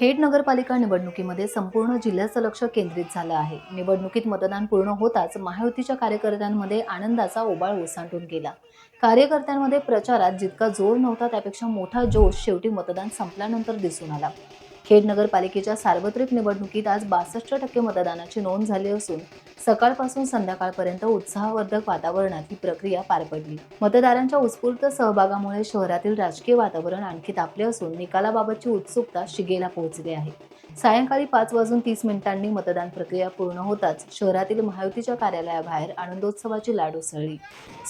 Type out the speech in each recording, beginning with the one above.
खेड नगरपालिका निवडणुकीमध्ये संपूर्ण जिल्ह्याचं लक्ष केंद्रित झालं आहे। निवडणुकीत मतदान पूर्ण होताच महायुतीच्या कार्यकर्त्यांमध्ये आनंदाचा ओबाळ ओसंडून गेला। कार्यकर्त्यांमध्ये प्रचारात जितका जोर नव्हता त्यापेक्षा मोठा जोश शेवटी मतदान संपल्यानंतर दिसून आला। खेड नगरपालिकेच्या सार्वत्रिक निवडणुकीत आज 62% मतदानाची नोंद झाली असून सकाळपासून संध्याकाळपर्यंत उत्साहवर्धक वातावरणात ही प्रक्रिया पार पडली। मतदारांच्या उत्स्फूर्त सहभागामुळे शहरातील राजकीय वातावरण आणखी तापले असून निकालाबाबतची उत्सुकता शिगेला पोहोचली आहे। सायंकाळी 5:30 मतदान प्रक्रिया पूर्ण होताच शहरातील महायुतीच्या कार्यालयाबाहेर आनंदोत्सवाची लाट उसळली।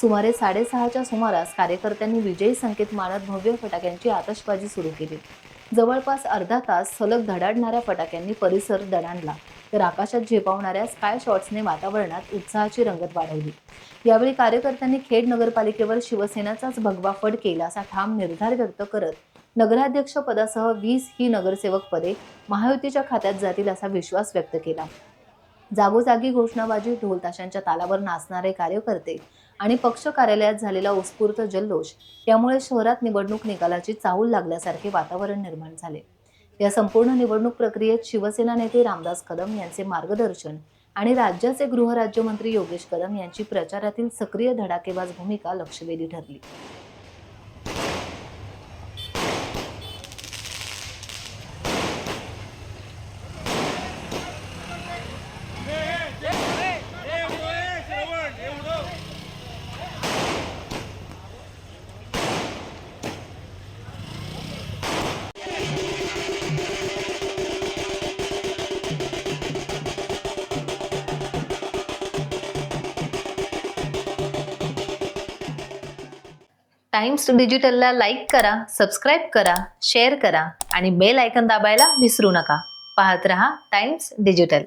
सुमारे 6:30च्या सुमारास कार्यकर्त्यांनी विजयी संकेत मानत भव्य फटाक्यांची आतषबाजी सुरू केली। जवळपास अर्धा तास सलग धडाडणाऱ्या फटाक्यांनी परिसर दणाणला, तर आकाशात झेपावणाऱ्या स्काय शॉट्सने वातावरणात उत्साहाची रंगत वाढवली। यावेळी कार्यकर्त्यांनी खेड नगरपालिकेवर शिवसेनेचाच भगवा फड केला असा ठाम निर्धार व्यक्त करत नगराध्यक्ष पदासह 20 ही नगरसेवक पदे महायुतीच्या खात्यात जातील असा विश्वास व्यक्त केला। जागोजागी घोषणाबाजी, ढोल ताशांच्या तालावर नाचणारे कार्यकर्ते आणि पक्ष कार्यालयात झालेला उत्स्फूर्त जल्लोष यामुळे शहरात निवडणूक निकालाची चाहूल लागल्यासारखे वातावरण निर्माण झाले। या संपूर्ण निवडणूक प्रक्रियेत शिवसेना नेते रामदास कदम यांचे मार्गदर्शन आणि राज्याचे गृहराज्यमंत्री योगेश कदम यांची प्रचारातील सक्रिय धडाकेबाज भूमिका लक्षवेधी ठरली। टाइम्स डिजिटलला लाईक करा, सबस्क्राईब करा, शेअर करा आणि बेल आयकॉन दाबायला विसरू नका। पाहत रहा टाइम्स डिजिटल।